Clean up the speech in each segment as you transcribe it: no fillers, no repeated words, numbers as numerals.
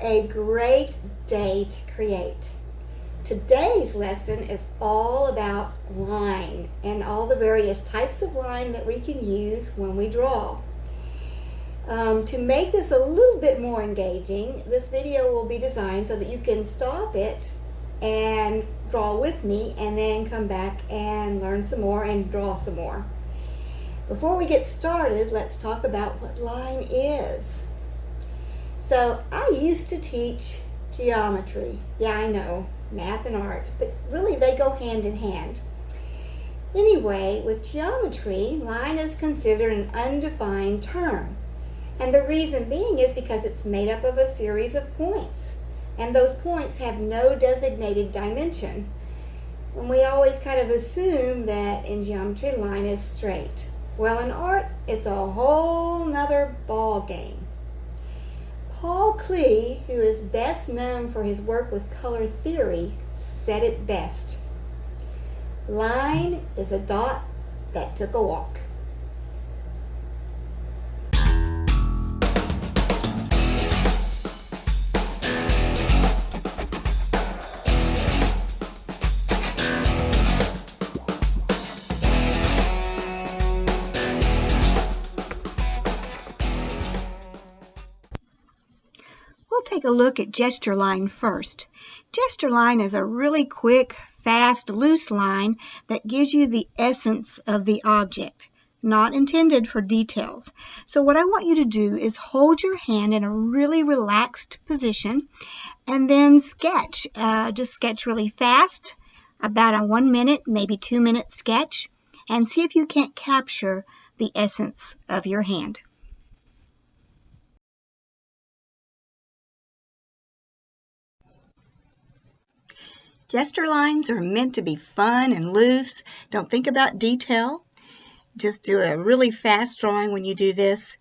a great day to create. Today's lesson is all about line and all the various types of line that we can use when we draw. To make this a little bit more engaging, this video will be designed so that you can stop it and draw with me and then come back and learn some more and draw some more. Before we get started, let's talk about what line is. So I used to teach geometry. Yeah, I know, math and art, but really they go hand in hand. Anyway, with geometry, line is considered an undefined term. And the reason being is because it's made up of a series of points. And those points have no designated dimension. And we always kind of assume that in geometry, line is straight. Well, in art, it's a whole nother ball game. Paul Klee, who is best known for his work with color theory, said it best. Line is a dot that took a walk. We'll take a look at gesture line first. Gesture line is a really quick, fast, loose line that gives you the essence of the object, not intended for details. So what I want you to do is hold your hand in a really relaxed position and then sketch. Just sketch really fast, about a 1 minute, maybe 2 minute sketch, and see if you can't capture the essence of your hand. Gesture lines are meant to be fun and loose. Don't think about detail. Just do a really fast drawing when you do this.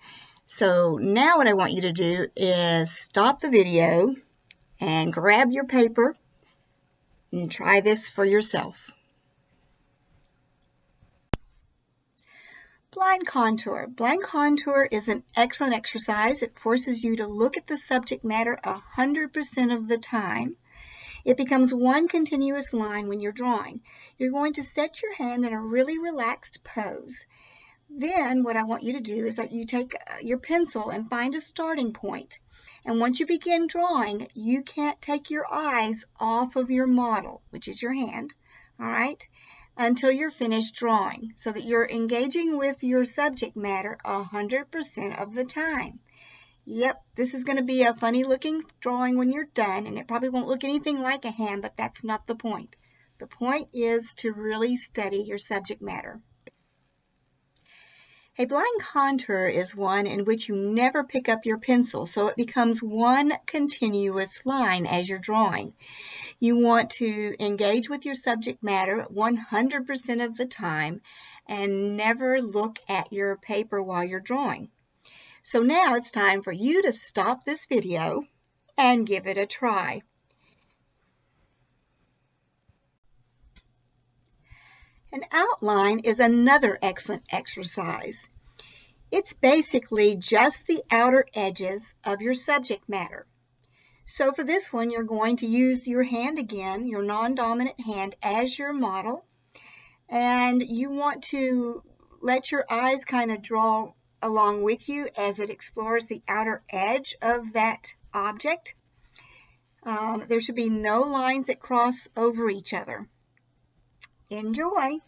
So now what I want you to do is stop the video and grab your paper and try this for yourself. Blind contour. Blind contour is an excellent exercise. It forces you to look at the subject matter 100% of the time. It becomes one continuous line when you're drawing. You're going to set your hand in a really relaxed pose. Then what I want you to do is that you take your pencil and find a starting point. And once you begin drawing, you can't take your eyes off of your model, which is your hand, all right, until you're finished drawing, so that you're engaging with your subject matter 100% of the time. Yep, this is going to be a funny looking drawing when you're done, and it probably won't look anything like a hand, but that's not the point. The point is to really study your subject matter. A blind contour is one in which you never pick up your pencil, so it becomes one continuous line as you're drawing. You want to engage with your subject matter 100% of the time and never look at your paper while you're drawing. So now it's time for you to stop this video and give it a try. An outline is another excellent exercise. It's basically just the outer edges of your subject matter. So for this one, you're going to use your hand again, your non-dominant hand, as your model. And you want to let your eyes kind of draw along with you as it explores the outer edge of that object. There should be no lines that cross over each other. Enjoy!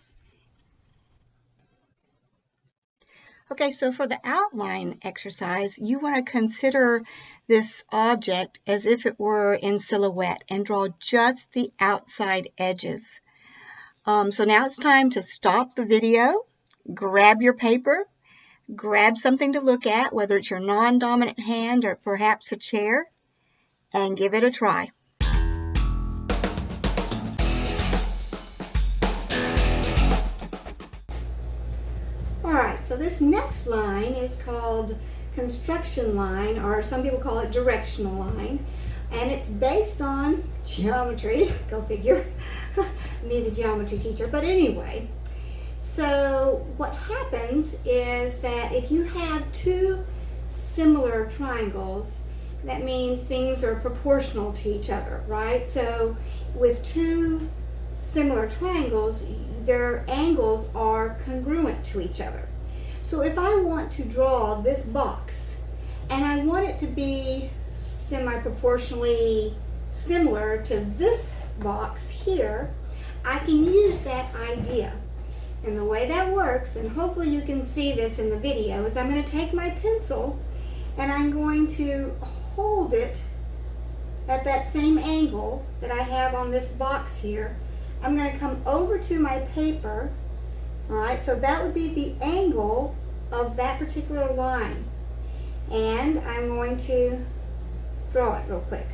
Okay, so for the outline exercise, you want to consider this object as if it were in silhouette and draw just the outside edges. So now it's time to stop the video, grab your paper, grab something to look at, whether it's your non-dominant hand or perhaps a chair, and give it a try. Alright, so this next line is called construction line, or some people call it directional line, and it's based on geometry. Go figure. Me, the geometry teacher. But anyway, so what happens is that if you have two similar triangles That means things are proportional to each other, right? So with two similar triangles, their angles are congruent to each other. So if I want to draw this box and I want it to be semi-proportionally similar to this box here, I can use that idea. And the way that works, and hopefully you can see this in the video, is I'm going to take my pencil and I'm going to hold it at that same angle that I have on this box here. I'm going to come over to my paper, all right, so that would be the angle of that particular line. And I'm going to draw it real quick.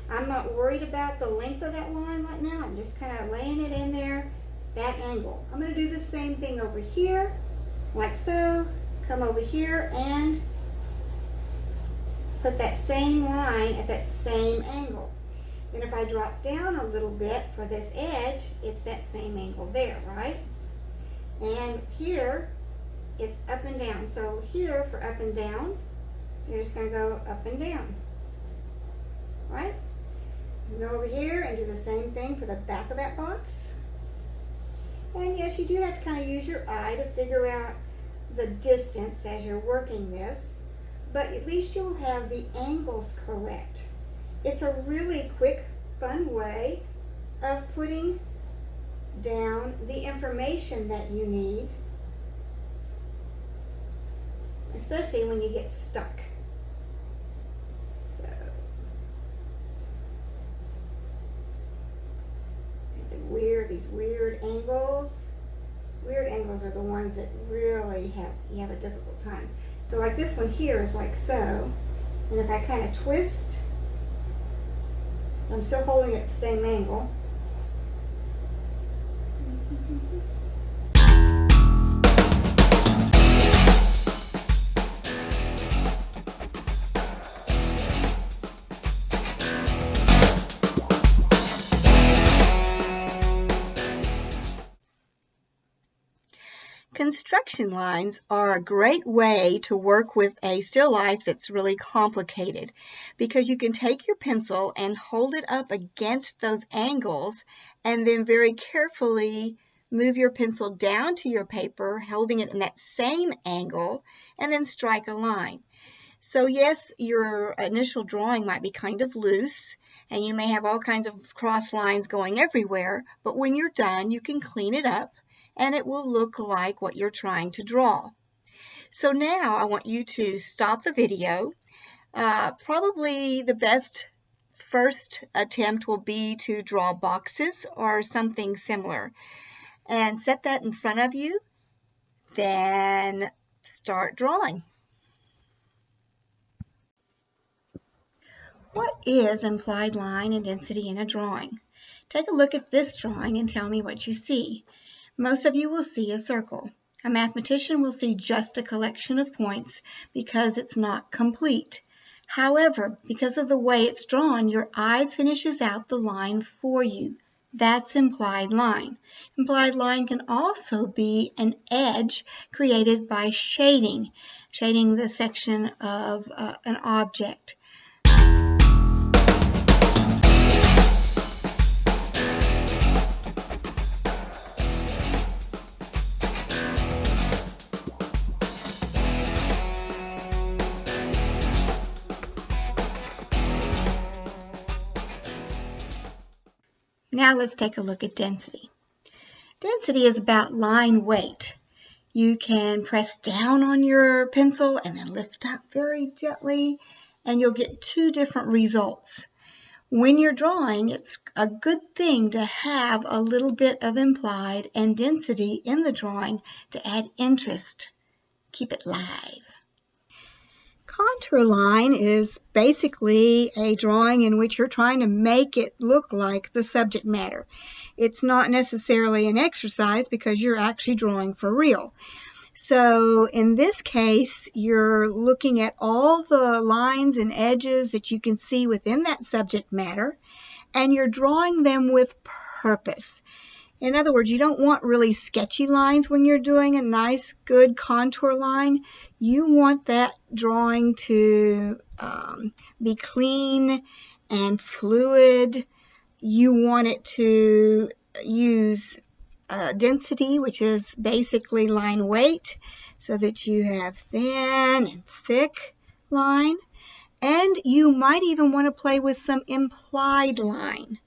I'm not worried about the length of that line right now. I'm just kind of laying it in there, that angle. I'm going to do the same thing over here, like so. Come over here and put that same line at that same angle. Then if I drop down a little bit for this edge, it's that same angle there, right? And here, it's up and down. So here for up and down, you're just going to go up and down, right? Go over here and do the same thing for the back of that box. And yes, you do have to kind of use your eye to figure out the distance as you're working this, but at least you'll have the angles correct. It's a really quick, fun way of putting down the information that you need, especially when you get stuck. So, these weird angles. Weird angles are the ones that really you have a difficult time. So like this one here is like so, and if I kind of twist, I'm still holding it at the same angle. Construction lines are a great way to work with a still life that's really complicated, because you can take your pencil and hold it up against those angles and then very carefully move your pencil down to your paper, holding it in that same angle, and then strike a line. So yes, your initial drawing might be kind of loose, and you may have all kinds of cross lines going everywhere, but when you're done, you can clean it up and it will look like what you're trying to draw. So now I want you to stop the video. Probably the best first attempt will be to draw boxes or something similar. And set that in front of you, then start drawing. What is implied line and density in a drawing? Take a look at this drawing and tell me what you see. Most of you will see a circle. A mathematician will see just a collection of points because it's not complete. However, because of the way it's drawn, your eye finishes out the line for you. That's implied line. Implied line can also be an edge created by shading the section of an object. Now let's take a look at density. Density is about line weight. You can press down on your pencil and then lift up very gently, and you'll get two different results. When you're drawing, it's a good thing to have a little bit of implied and density in the drawing to add interest. Keep it live. Contour line is basically a drawing in which you're trying to make it look like the subject matter. It's not necessarily an exercise because you're actually drawing for real. So in this case, you're looking at all the lines and edges that you can see within that subject matter, and you're drawing them with purpose. In other words, you don't want really sketchy lines when you're doing a nice, good contour line. You want that drawing to be clean and fluid. You want it to use density, which is basically line weight, so that you have thin and thick line. And you might even want to play with some implied line.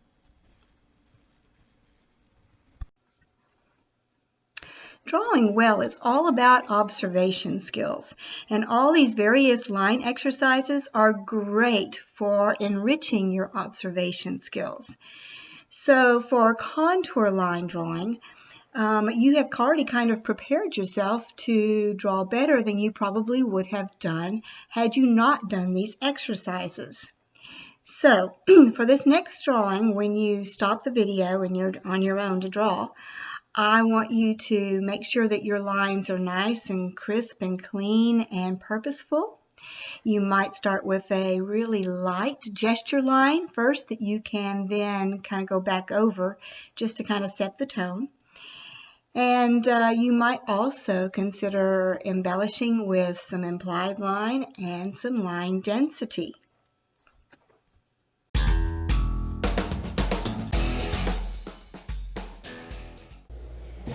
Drawing well is all about observation skills, and all these various line exercises are great for enriching your observation skills. So for contour line drawing, you have already kind of prepared yourself to draw better than you probably would have done had you not done these exercises. So for this next drawing, when you stop the video and you're on your own to draw, I want you to make sure that your lines are nice and crisp and clean and purposeful. You might start with a really light gesture line first that you can then kind of go back over just to kind of set the tone. And you might also consider embellishing with some implied line and some line density.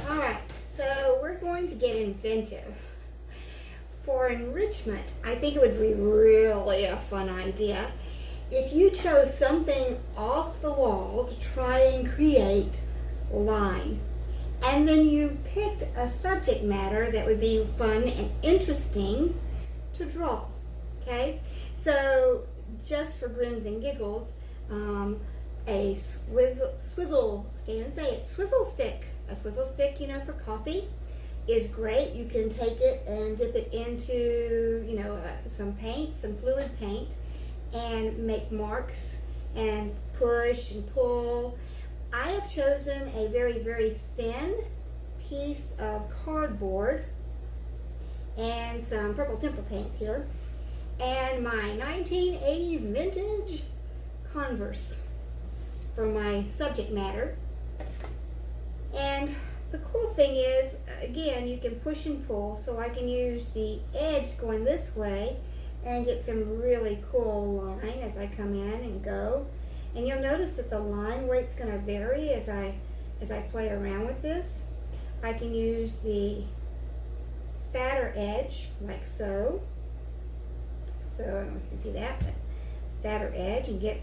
Alright, so we're going to get inventive. For enrichment, I think it would be really a fun idea if you chose something off the wall to try and create line. And then you picked a subject matter that would be fun and interesting to draw. Okay? So, just for grins and giggles, a swizzle, I can't even say it, swizzle stick. A swizzle stick, for coffee is great. You can take it and dip it into, some paint, some fluid paint, and make marks and push and pull. I have chosen a very, very thin piece of cardboard and some purple temper paint here and my 1980s vintage Converse for my subject matter. And the cool thing is, again, you can push and pull, so I can use the edge going this way and get some really cool line as I come in and go. And you'll notice that the line weight's going to vary as I play around with this. I can use the fatter edge, like so. So, I don't know if you can see that, but fatter edge, and get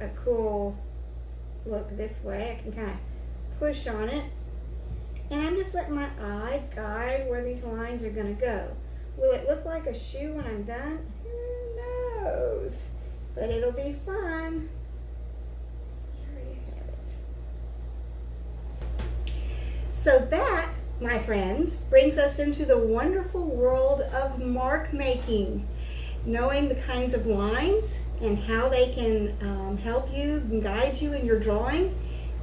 a cool look this way. I can kind of push on it. And I'm just letting my eye guide where these lines are going to go. Will it look like a shoe when I'm done? Who knows? But it'll be fun. Here you have it. So that, my friends, brings us into the wonderful world of mark making. Knowing the kinds of lines and how they can help you and guide you in your drawing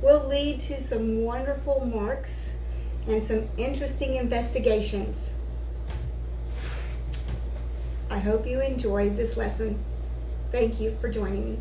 will lead to some wonderful marks and some interesting investigations. I hope you enjoyed this lesson. Thank you for joining me.